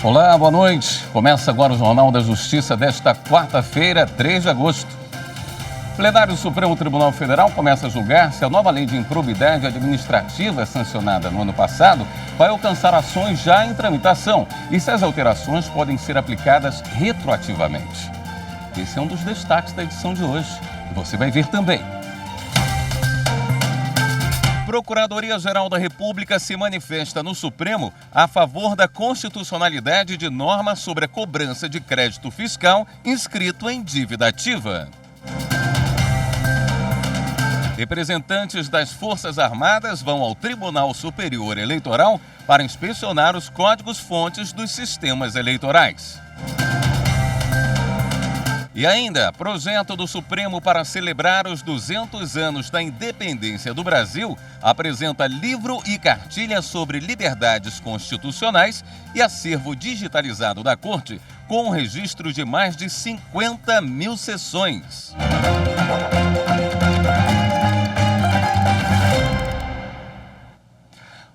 Olá, boa noite. Começa agora o Jornal da Justiça desta quarta-feira, 3 de agosto. O plenário do Supremo Tribunal Federal começa a julgar se a nova lei de improbidade administrativa sancionada no ano passado vai alcançar ações já em tramitação e se as alterações podem ser aplicadas retroativamente. Esse é um dos destaques da edição de hoje e você vai ver também. Procuradoria-Geral da República se manifesta no Supremo a favor da constitucionalidade de norma sobre a cobrança de crédito fiscal inscrito em dívida ativa. Representantes das Forças Armadas vão ao Tribunal Superior Eleitoral para inspecionar os códigos-fontes dos sistemas eleitorais. E ainda, projeto do Supremo para celebrar os 200 anos da independência do Brasil apresenta livro e cartilha sobre liberdades constitucionais e acervo digitalizado da Corte, com um registro de mais de 50 mil sessões.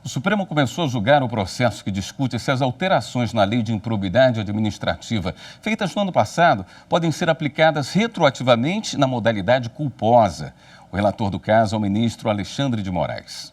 O Supremo começou a julgar o processo que discute se as alterações na lei de improbidade administrativa feitas no ano passado podem ser aplicadas retroativamente na modalidade culposa. O relator do caso é o ministro Alexandre de Moraes.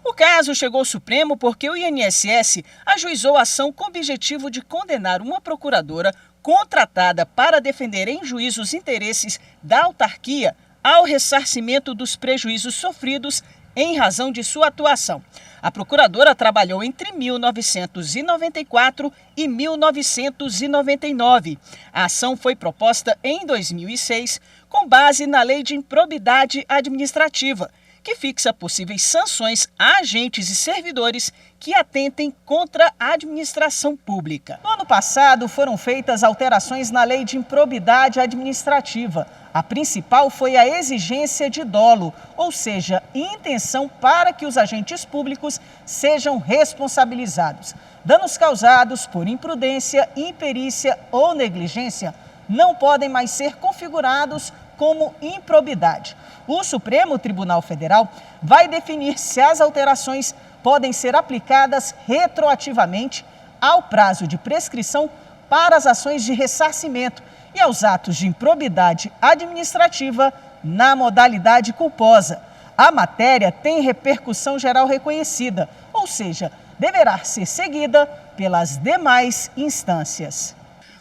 O caso chegou ao Supremo porque o INSS ajuizou a ação com o objetivo de condenar uma procuradora contratada para defender em juízo os interesses da autarquia ao ressarcimento dos prejuízos sofridos em razão de sua atuação. A procuradora trabalhou entre 1994 e 1999. A ação foi proposta em 2006 com base na Lei de Improbidade Administrativa, que fixa possíveis sanções a agentes e servidores que atentem contra a administração pública. No ano passado, foram feitas alterações na Lei de Improbidade Administrativa. A principal foi a exigência de dolo, ou seja, intenção para que os agentes públicos sejam responsabilizados. Danos causados por imprudência, imperícia ou negligência não podem mais ser configurados como improbidade. O Supremo Tribunal Federal vai definir se as alterações podem ser aplicadas retroativamente ao prazo de prescrição para as ações de ressarcimento e aos atos de improbidade administrativa na modalidade culposa. A matéria tem repercussão geral reconhecida, ou seja, deverá ser seguida pelas demais instâncias.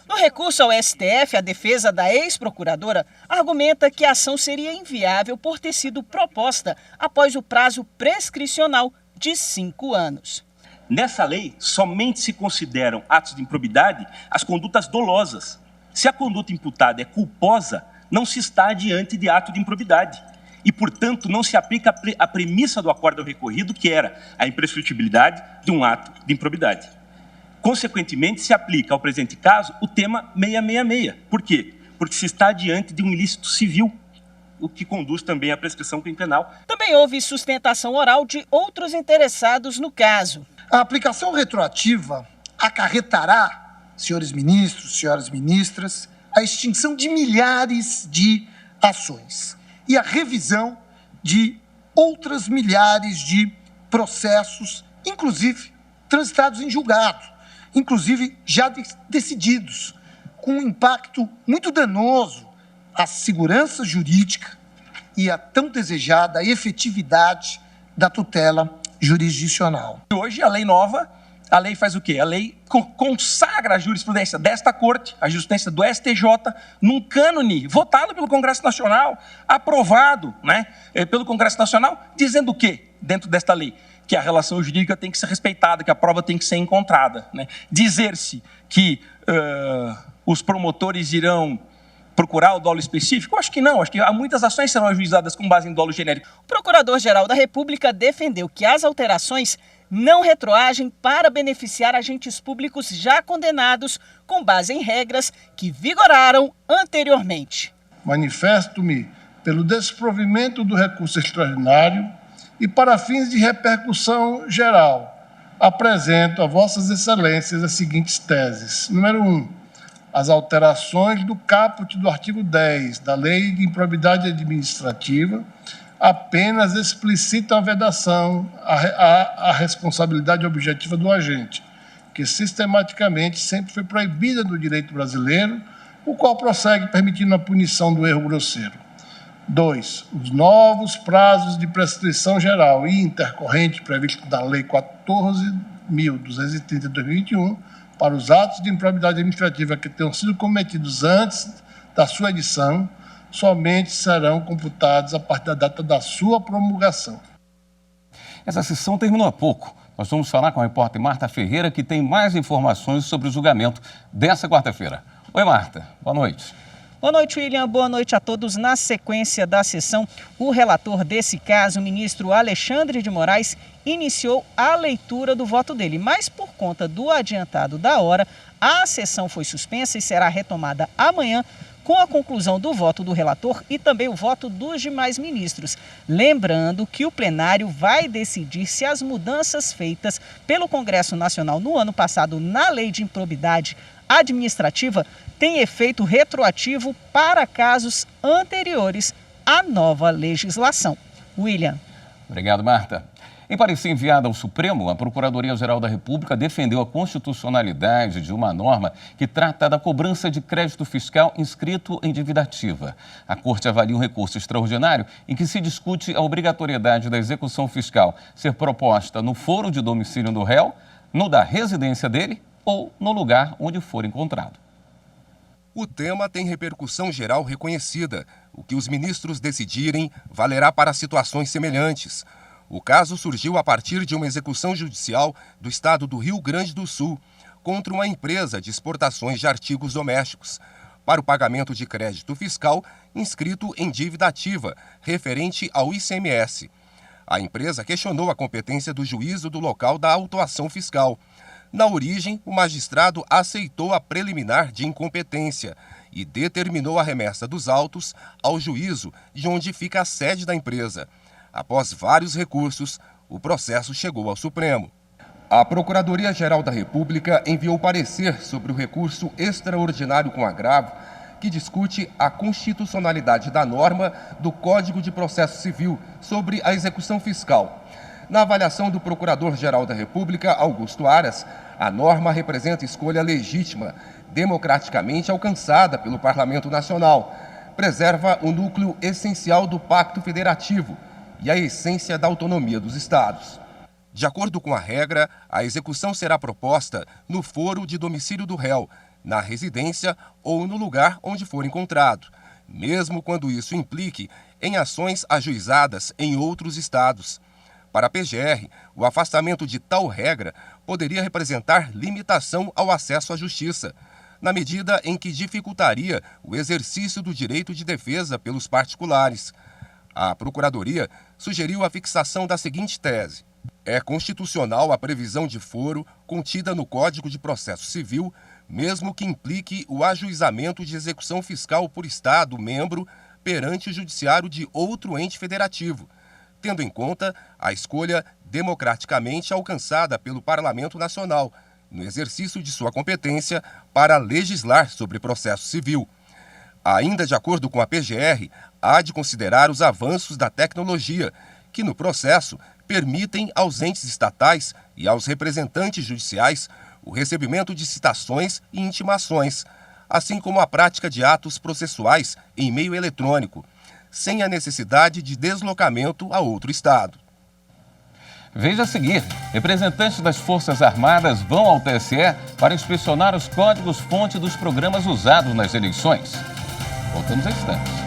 No recurso ao STF, a defesa da ex-procuradora argumenta que a ação seria inviável por ter sido proposta após o prazo prescricional de 5 anos. Nessa lei, somente se consideram atos de improbidade as condutas dolosas. Se a conduta imputada é culposa, não se está diante de ato de improbidade. E, portanto, não se aplica a premissa do acórdão recorrido, que era a imprescritibilidade de um ato de improbidade. Consequentemente, se aplica ao presente caso o tema 666. Por quê? Porque se está diante de um ilícito civil, o que conduz também à prescrição penal. Também houve sustentação oral de outros interessados no caso. A aplicação retroativa acarretará, senhores ministros, senhoras ministras, a extinção de milhares de ações e a revisão de outras milhares de processos, inclusive transitados em julgado, inclusive já decididos, com um impacto muito danoso à segurança jurídica e à tão desejada efetividade da tutela jurisdicional. Hoje, a lei nova, a lei faz o quê? A lei consagra a jurisprudência desta Corte, a jurisprudência do STJ, num cânone votado pelo Congresso Nacional, aprovado, pelo Congresso Nacional, dizendo o quê dentro desta lei? Que a relação jurídica tem que ser respeitada, que a prova tem que ser encontrada. Dizer-se que os promotores irão procurar o dolo específico? Acho que não. Acho que muitas ações serão ajuizadas com base em dolo genérico. O Procurador-Geral da República defendeu que as alterações não retroagem para beneficiar agentes públicos já condenados com base em regras que vigoraram anteriormente. Manifesto-me pelo desprovimento do recurso extraordinário e para fins de repercussão geral, apresento a vossas excelências as seguintes teses. Número 1. As alterações do caput do artigo 10 da Lei de Improbidade Administrativa apenas explicitam a vedação à responsabilidade objetiva do agente, que sistematicamente sempre foi proibida no direito brasileiro, o qual prossegue permitindo a punição do erro grosseiro. 2. Os novos prazos de prescrição geral e intercorrente previstos na Lei 14.230 de 2021 para os atos de improbidade administrativa que tenham sido cometidos antes da sua edição, somente serão computados a partir da data da sua promulgação. Essa sessão terminou há pouco. Nós vamos falar com a repórter Marta Ferreira, que tem mais informações sobre o julgamento dessa quarta-feira. Oi, Marta. Boa noite. Boa noite, William. Boa noite a todos. Na sequência da sessão, o relator desse caso, o ministro Alexandre de Moraes, iniciou a leitura do voto dele. Mas, por conta do adiantado da hora, a sessão foi suspensa e será retomada amanhã, com a conclusão do voto do relator e também o voto dos demais ministros. Lembrando que o plenário vai decidir se as mudanças feitas pelo Congresso Nacional no ano passado na Lei de Improbidade Administrativa têm efeito retroativo para casos anteriores à nova legislação. William. Obrigado, Marta. Em parecer enviado ao Supremo, a Procuradoria-Geral da República defendeu a constitucionalidade de uma norma que trata da cobrança de crédito fiscal inscrito em dívida ativa. A Corte avalia um recurso extraordinário em que se discute a obrigatoriedade da execução fiscal ser proposta no foro de domicílio do réu, no da residência dele ou no lugar onde for encontrado. O tema tem repercussão geral reconhecida. O que os ministros decidirem valerá para situações semelhantes. O caso surgiu a partir de uma execução judicial do estado do Rio Grande do Sul contra uma empresa de exportações de artigos domésticos para o pagamento de crédito fiscal inscrito em dívida ativa, referente ao ICMS. A empresa questionou a competência do juízo do local da autuação fiscal. Na origem, o magistrado aceitou a preliminar de incompetência e determinou a remessa dos autos ao juízo de onde fica a sede da empresa. Após vários recursos, o processo chegou ao Supremo. A Procuradoria-Geral da República enviou parecer sobre o recurso extraordinário com agravo que discute a constitucionalidade da norma do Código de Processo Civil sobre a execução fiscal. Na avaliação do Procurador-Geral da República, Augusto Aras, a norma representa escolha legítima, democraticamente alcançada pelo Parlamento Nacional, preserva o núcleo essencial do Pacto Federativo e a essência da autonomia dos Estados. De acordo com a regra, a execução será proposta no foro de domicílio do réu, na residência ou no lugar onde for encontrado, mesmo quando isso implique em ações ajuizadas em outros estados. Para a PGR, o afastamento de tal regra poderia representar limitação ao acesso à justiça, na medida em que dificultaria o exercício do direito de defesa pelos particulares. A Procuradoria sugeriu a fixação da seguinte tese: é constitucional a previsão de foro contida no Código de Processo Civil, mesmo que implique o ajuizamento de execução fiscal por Estado membro perante o judiciário de outro ente federativo, tendo em conta a escolha democraticamente alcançada pelo Parlamento Nacional, no exercício de sua competência para legislar sobre processo civil. Ainda de acordo com a PGR, há de considerar os avanços da tecnologia, que no processo permitem aos entes estatais e aos representantes judiciais o recebimento de citações e intimações, assim como a prática de atos processuais em meio eletrônico, sem a necessidade de deslocamento a outro estado. Veja a seguir, representantes das Forças Armadas vão ao TSE para inspecionar os códigos-fonte dos programas usados nas eleições. Voltamos a instantes.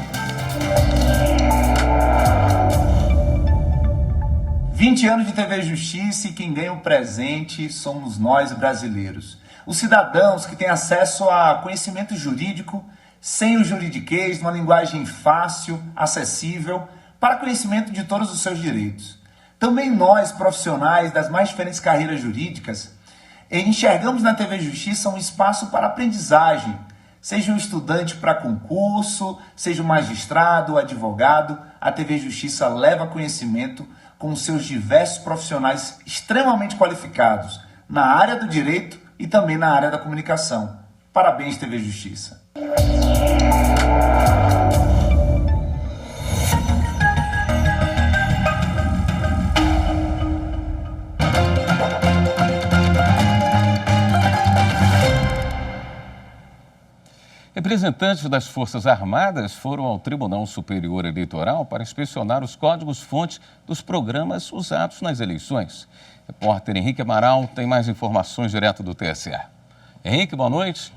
20 anos de TV Justiça e quem ganha o presente somos nós brasileiros. Os cidadãos que têm acesso a conhecimento jurídico sem o juridiquês, numa linguagem fácil, acessível, para conhecimento de todos os seus direitos. Também nós, profissionais das mais diferentes carreiras jurídicas, enxergamos na TV Justiça um espaço para aprendizagem, seja um estudante para concurso, seja um magistrado, advogado, a TV Justiça leva conhecimento com seus diversos profissionais extremamente qualificados na área do direito e também na área da comunicação. Parabéns, TV Justiça. Representantes das Forças Armadas foram ao Tribunal Superior Eleitoral para inspecionar os códigos-fonte dos programas usados nas eleições. O repórter Henrique Amaral tem mais informações direto do TSE. Henrique, boa noite.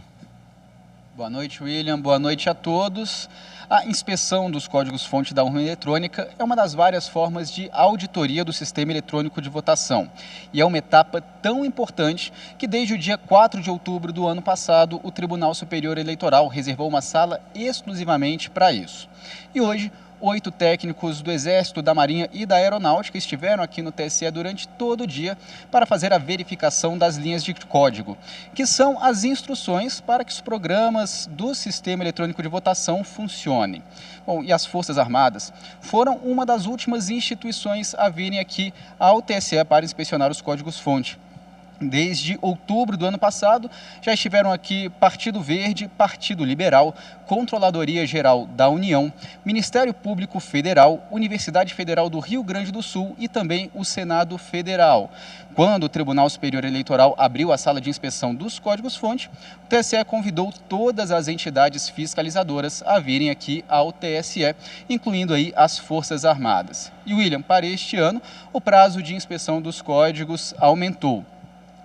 Boa noite, William. Boa noite a todos. A inspeção dos códigos-fonte da urna eletrônica é uma das várias formas de auditoria do sistema eletrônico de votação. E é uma etapa tão importante que desde o dia 4 de outubro do ano passado, o Tribunal Superior Eleitoral reservou uma sala exclusivamente para isso. E hoje, 8 técnicos do Exército, da Marinha e da Aeronáutica estiveram aqui no TSE durante todo o dia para fazer a verificação das linhas de código, que são as instruções para que os programas do sistema eletrônico de votação funcionem. Bom, e as Forças Armadas foram uma das últimas instituições a virem aqui ao TSE para inspecionar os códigos-fonte. Desde outubro do ano passado, já estiveram aqui Partido Verde, Partido Liberal, Controladoria Geral da União, Ministério Público Federal, Universidade Federal do Rio Grande do Sul e também o Senado Federal. Quando o Tribunal Superior Eleitoral abriu a sala de inspeção dos códigos-fonte, o TSE convidou todas as entidades fiscalizadoras a virem aqui ao TSE, incluindo aí as Forças Armadas. E, William, para este ano, o prazo de inspeção dos códigos aumentou.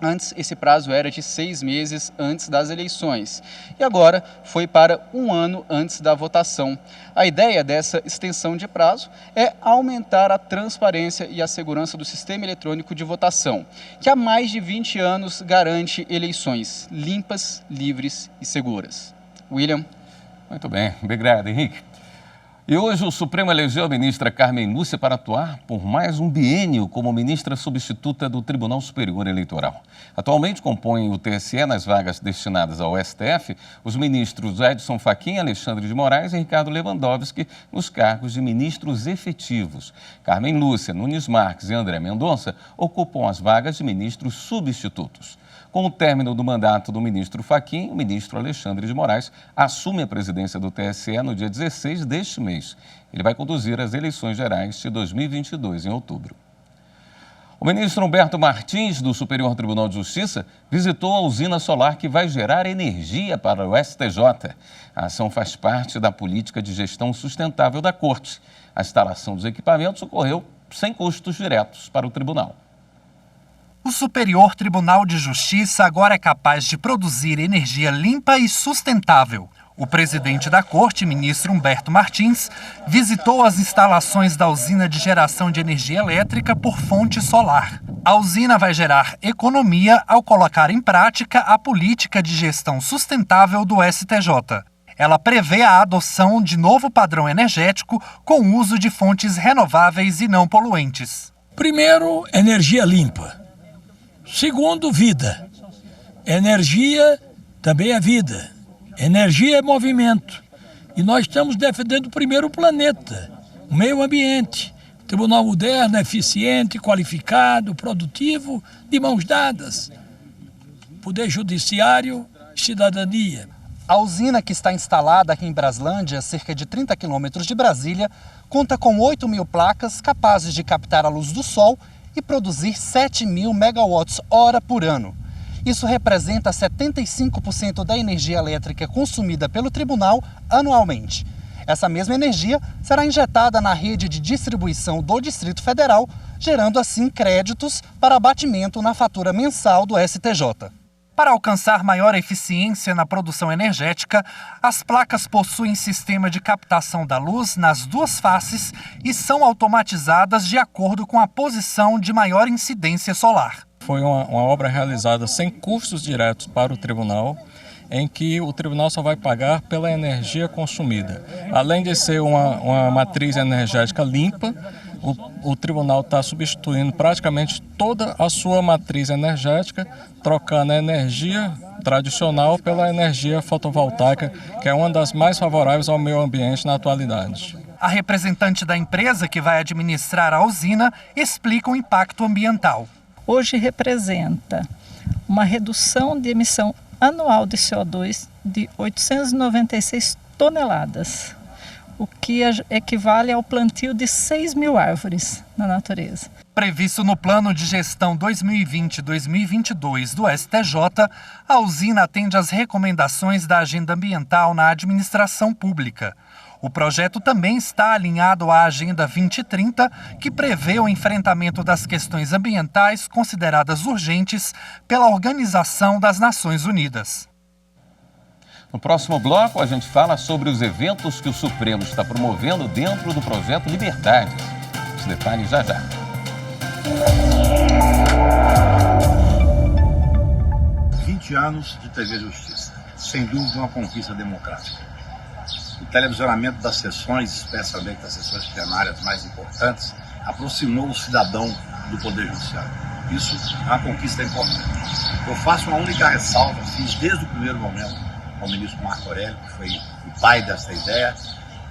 Antes, esse prazo era de 6 meses antes das eleições e agora foi para 1 ano antes da votação. A ideia dessa extensão de prazo é aumentar a transparência e a segurança do sistema eletrônico de votação, que há mais de 20 anos garante eleições limpas, livres e seguras. William. Muito bem, obrigado, Henrique. E hoje o Supremo elegeu a ministra Carmen Lúcia para atuar por mais um biênio como ministra substituta do Tribunal Superior Eleitoral. Atualmente compõem o TSE nas vagas destinadas ao STF os ministros Edson Fachin, Alexandre de Moraes e Ricardo Lewandowski nos cargos de ministros efetivos. Carmen Lúcia, Nunes Marques e André Mendonça ocupam as vagas de ministros substitutos. Com o término do mandato do ministro Fachin, o ministro Alexandre de Moraes assume a presidência do TSE no dia 16 deste mês. Ele vai conduzir as eleições gerais de 2022, em outubro. O ministro Humberto Martins, do Superior Tribunal de Justiça, visitou a usina solar que vai gerar energia para o STJ. A ação faz parte da política de gestão sustentável da Corte. A instalação dos equipamentos ocorreu sem custos diretos para o tribunal. O Superior Tribunal de Justiça agora é capaz de produzir energia limpa e sustentável. O presidente da Corte, ministro Humberto Martins, visitou as instalações da usina de geração de energia elétrica por fonte solar. A usina vai gerar economia ao colocar em prática a política de gestão sustentável do STJ. Ela prevê a adoção de novo padrão energético com uso de fontes renováveis e não poluentes. Primeiro, energia limpa. Segundo, vida. Energia também é vida. Energia é movimento. E nós estamos defendendo primeiro o planeta, o meio ambiente. Tribunal moderno, eficiente, qualificado, produtivo, de mãos dadas. Poder judiciário, cidadania. A usina, que está instalada aqui em Braslândia, cerca de 30 quilômetros de Brasília, conta com 8.000 placas capazes de captar a luz do sol e produzir 7.000 megawatts-hora por ano. Isso representa 75% da energia elétrica consumida pelo tribunal anualmente. Essa mesma energia será injetada na rede de distribuição do Distrito Federal, gerando assim créditos para abatimento na fatura mensal do STJ. Para alcançar maior eficiência na produção energética, as placas possuem sistema de captação da luz nas duas faces e são automatizadas de acordo com a posição de maior incidência solar. Foi uma obra realizada sem custos diretos para o tribunal, em que o tribunal só vai pagar pela energia consumida. Além de ser uma matriz energética limpa, o tribunal está substituindo praticamente toda a sua matriz energética, trocando a energia tradicional pela energia fotovoltaica, que é uma das mais favoráveis ao meio ambiente na atualidade. A representante da empresa que vai administrar a usina explica o impacto ambiental. Hoje representa uma redução de emissão anual de CO2 de 896 toneladas, o que equivale ao plantio de 6.000 árvores na natureza. Previsto no Plano de Gestão 2020-2022 do STJ, a usina atende às recomendações da Agenda Ambiental na administração pública. O projeto também está alinhado à Agenda 2030, que prevê o enfrentamento das questões ambientais consideradas urgentes pela Organização das Nações Unidas. No próximo bloco, a gente fala sobre os eventos que o Supremo está promovendo dentro do projeto Liberdades. Os detalhes já já. 20 anos de TV Justiça, sem dúvida uma conquista democrática. O televisionamento das sessões, especialmente das sessões plenárias mais importantes, aproximou o cidadão do Poder Judiciário. Isso é uma conquista importante. Eu faço uma única ressalva, fiz desde o primeiro momento ao ministro Marco Aurélio, que foi o pai dessa ideia,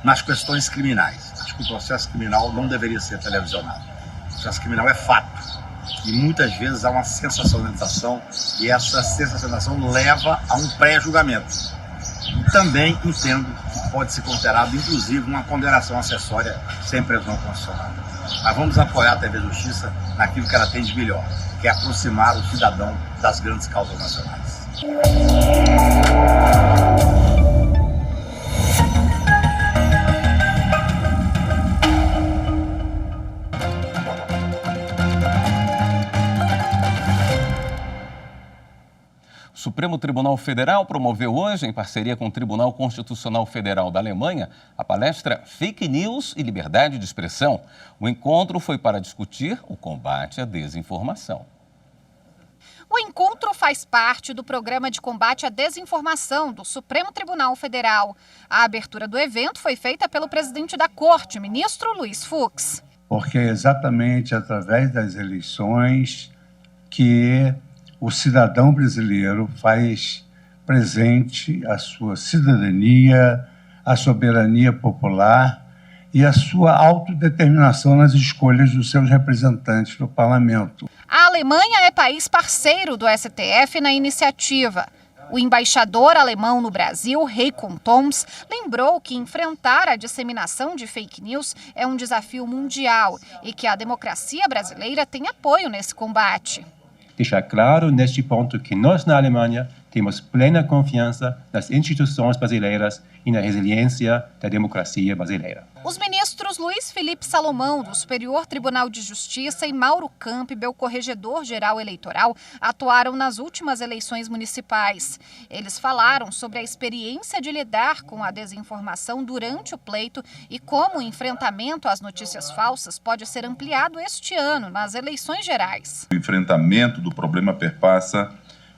nas questões criminais. Acho que o processo criminal não deveria ser televisionado. O processo criminal é fato. E muitas vezes há uma sensacionalização, e essa sensacionalização leva a um pré-julgamento. E também entendo que pode ser considerado, inclusive, uma condenação acessória sem previsão constitucional. Mas vamos apoiar a TV Justiça naquilo que ela tem de melhor, que é aproximar o cidadão das grandes causas nacionais. O Supremo Tribunal Federal promoveu hoje, em parceria com o Tribunal Constitucional Federal da Alemanha, a palestra Fake News e Liberdade de Expressão. O encontro foi para discutir o combate à desinformação. O encontro faz parte do Programa de Combate à Desinformação do Supremo Tribunal Federal. A abertura do evento foi feita pelo presidente da Corte, ministro Luiz Fux. Porque é exatamente através das eleições que o cidadão brasileiro faz presente a sua cidadania, a soberania popular e a sua autodeterminação nas escolhas dos seus representantes no parlamento. A Alemanha é país parceiro do STF na iniciativa. O embaixador alemão no Brasil, Heiko Thoms, lembrou que enfrentar a disseminação de fake news é um desafio mundial e que a democracia brasileira tem apoio nesse combate. Deixar claro neste ponto que nós, na Alemanha, temos plena confiança nas instituições brasileiras e na resiliência da democracia brasileira. Os ministros Luiz Felipe Salomão, do Superior Tribunal de Justiça, e Mauro Campbell, corregedor-geral eleitoral, atuaram nas últimas eleições municipais. Eles falaram sobre a experiência de lidar com a desinformação durante o pleito e como o enfrentamento às notícias falsas pode ser ampliado este ano, nas eleições gerais. O enfrentamento do problema perpassa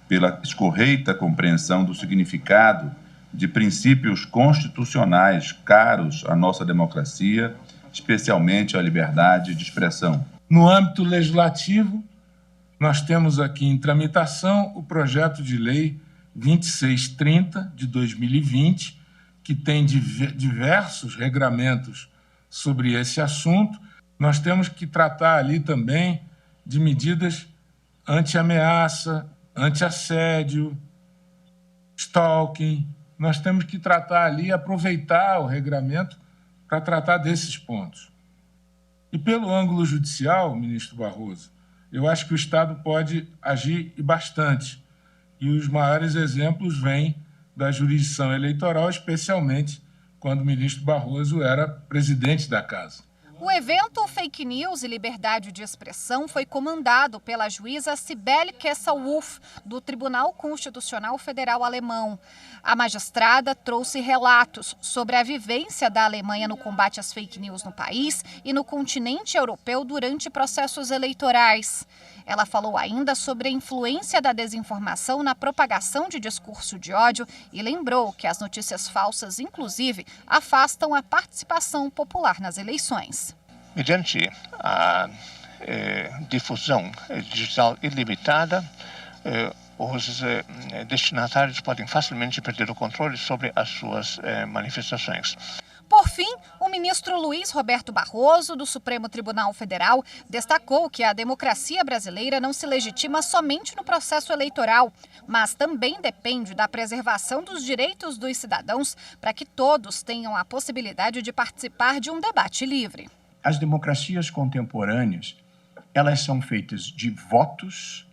pela escorreita compreensão do significado de princípios constitucionais caros à nossa democracia, especialmente a liberdade de expressão. No âmbito legislativo, nós temos aqui em tramitação o projeto de lei 2630 de 2020, que tem diversos regramentos sobre esse assunto. Nós temos que tratar ali também de medidas anti-ameaça, anti-assédio, stalking. Nós temos que tratar ali, aproveitar o regramento para tratar desses pontos. E pelo ângulo judicial, ministro Barroso, eu acho que o Estado pode agir e bastante. E os maiores exemplos vêm da jurisdição eleitoral, especialmente quando o ministro Barroso era presidente da Casa. O evento Fake News e Liberdade de Expressão foi comandado pela juíza Sibeli Kessel-Wolf, do Tribunal Constitucional Federal Alemão. A magistrada trouxe relatos sobre a vivência da Alemanha no combate às fake news no país e no continente europeu durante processos eleitorais. Ela falou ainda sobre a influência da desinformação na propagação de discurso de ódio e lembrou que as notícias falsas, inclusive, afastam a participação popular nas eleições. Mediante a difusão digital ilimitada, os destinatários podem facilmente perder o controle sobre as suas manifestações. Por fim, o ministro Luiz Roberto Barroso, do Supremo Tribunal Federal, destacou que a democracia brasileira não se legitima somente no processo eleitoral, mas também depende da preservação dos direitos dos cidadãos para que todos tenham a possibilidade de participar de um debate livre. As democracias contemporâneas elas são feitas de votos,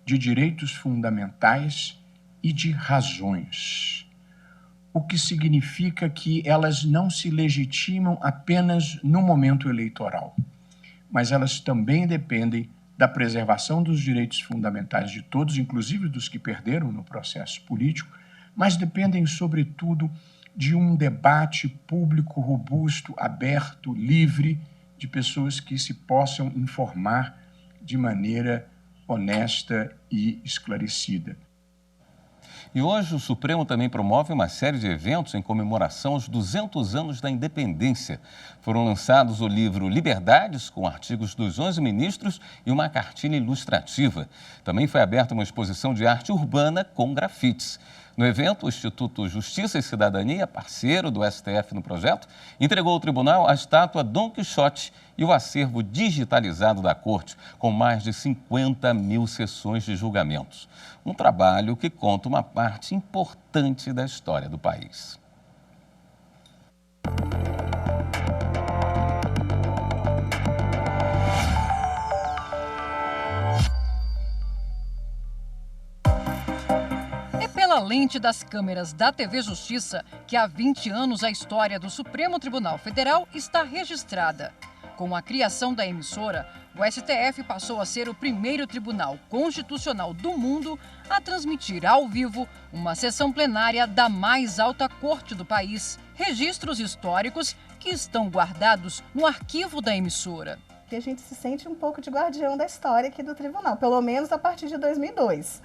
de direitos fundamentais e de razões. O que significa que elas não se legitimam apenas no momento eleitoral, mas elas também dependem da preservação dos direitos fundamentais de todos, inclusive dos que perderam no processo político, mas dependem, sobretudo, de um debate público robusto, aberto, livre, de pessoas que se possam informar de maneira honesta e esclarecida. E hoje o Supremo também promove uma série de eventos em comemoração aos 200 anos da independência. Foram lançados o livro Liberdades, com artigos dos 11 ministros e uma cartilha ilustrativa. Também foi aberta uma exposição de arte urbana com grafites. No evento, o Instituto Justiça e Cidadania, parceiro do STF no projeto, entregou ao tribunal a estátua Dom Quixote e o acervo digitalizado da Corte, com mais de 50 mil sessões de julgamentos. Um trabalho que conta uma parte importante da história do país. Pela lente das câmeras da TV Justiça, que há 20 anos a história do Supremo Tribunal Federal está registrada. Com a criação da emissora, o STF passou a ser o primeiro tribunal constitucional do mundo a transmitir ao vivo uma sessão plenária da mais alta corte do país. Registros históricos que estão guardados no arquivo da emissora. Que a gente se sente um pouco de guardião da história aqui do tribunal, pelo menos a partir de 2002.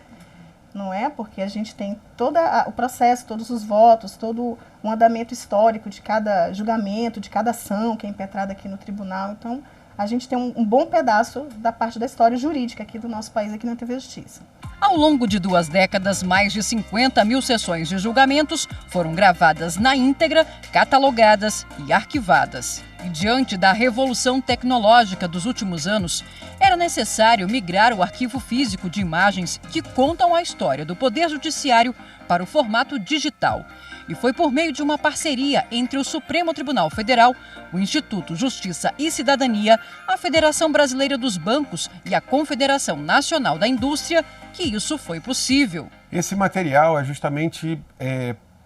Não é? Porque a gente tem todo o processo, todos os votos, todo o andamento histórico de cada julgamento, de cada ação que é impetrada aqui no tribunal. Então, a gente tem um bom pedaço da parte da história jurídica aqui do nosso país, aqui na TV Justiça. Ao longo de 2 décadas, mais de 50 mil sessões de julgamentos foram gravadas na íntegra, catalogadas e arquivadas. E diante da revolução tecnológica dos últimos anos, era necessário migrar o arquivo físico de imagens que contam a história do Poder Judiciário para o formato digital. E foi por meio de uma parceria entre o Supremo Tribunal Federal, o Instituto Justiça e Cidadania, a Federação Brasileira dos Bancos e a Confederação Nacional da Indústria que isso foi possível. Esse material é justamente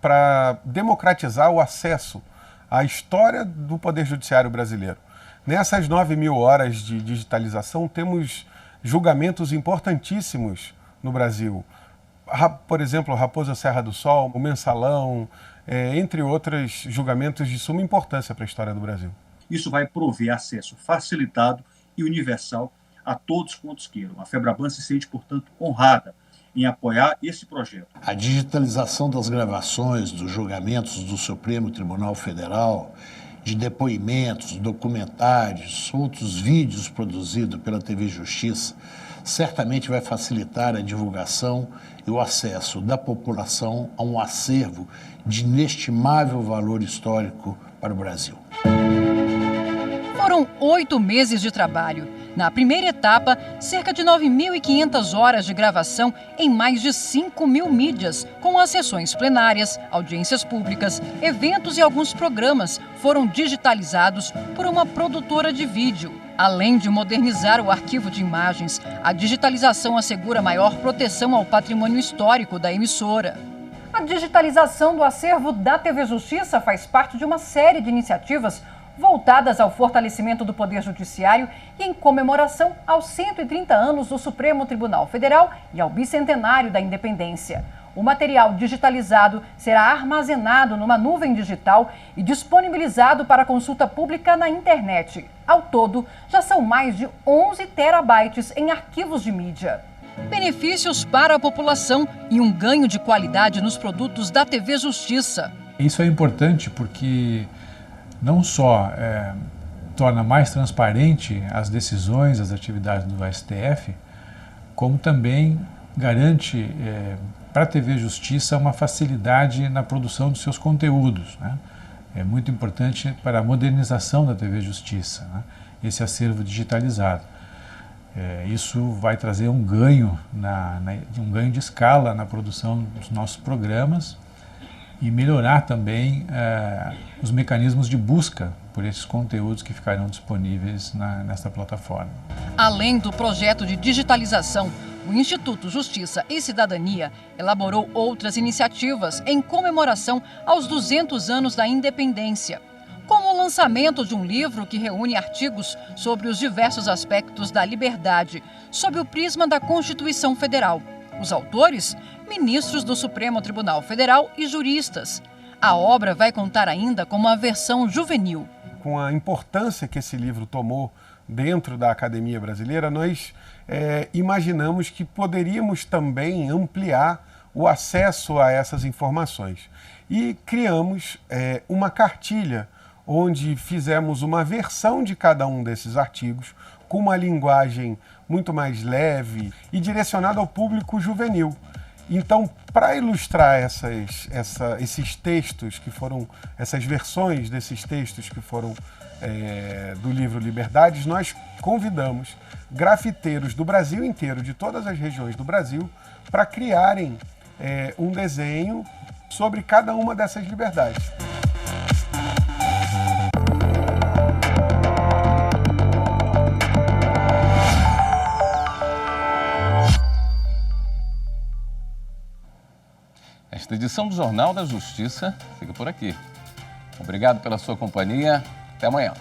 para democratizar o acesso à história do Poder Judiciário brasileiro. Nessas 9.000 horas de digitalização, temos julgamentos importantíssimos no Brasil. Por exemplo, Raposa Serra do Sol, o Mensalão, entre outros julgamentos de suma importância para a história do Brasil. Isso vai prover acesso facilitado e universal a todos quantos queiram. A FEBRABAN se sente, portanto, honrada em apoiar esse projeto. A digitalização das gravações dos julgamentos do Supremo Tribunal Federal, de depoimentos, documentários, outros vídeos produzidos pela TV Justiça, certamente vai facilitar a divulgação e o acesso da população a um acervo de inestimável valor histórico para o Brasil. Foram 8 meses de trabalho. Na primeira etapa, cerca de 9.500 horas de gravação em mais de 5.000 mídias, com as sessões plenárias, audiências públicas, eventos e alguns programas foram digitalizados por uma produtora de vídeo. Além de modernizar o arquivo de imagens, a digitalização assegura maior proteção ao patrimônio histórico da emissora. A digitalização do acervo da TV Justiça faz parte de uma série de iniciativas voltadas ao fortalecimento do Poder Judiciário e em comemoração aos 130 anos do Supremo Tribunal Federal e ao bicentenário da independência. O material digitalizado será armazenado numa nuvem digital e disponibilizado para consulta pública na internet. Ao todo, já são mais de 11 terabytes em arquivos de mídia. Benefícios para a população e um ganho de qualidade nos produtos da TV Justiça. Isso é importante porque não só torna mais transparente as decisões, as atividades do STF, como também garante para a TV Justiça uma facilidade na produção dos seus conteúdos, né? É muito importante para a modernização da TV Justiça, né? Esse acervo digitalizado. Isso vai trazer um ganho, um ganho de escala na produção dos nossos programas e melhorar também os mecanismos de busca por esses conteúdos que ficarão disponíveis nesta plataforma. Além do projeto de digitalização, o Instituto Justiça e Cidadania elaborou outras iniciativas em comemoração aos 200 anos da independência, como o lançamento de um livro que reúne artigos sobre os diversos aspectos da liberdade, sob o prisma da Constituição Federal. Os autores, ministros do Supremo Tribunal Federal e juristas. A obra vai contar ainda com uma versão juvenil. Com a importância que esse livro tomou dentro da academia brasileira, nós imaginamos que poderíamos também ampliar o acesso a essas informações. E criamos uma cartilha onde fizemos uma versão de cada um desses artigos com uma linguagem muito mais leve e direcionada ao público juvenil. Então, para ilustrar esses textos que foram, essas versões desses textos que foram do livro Liberdades, nós convidamos grafiteiros do Brasil inteiro, de todas as regiões do Brasil, para criarem um desenho sobre cada uma dessas liberdades. Esta edição do Jornal da Justiça fica por aqui. Obrigado pela sua companhia. Até amanhã.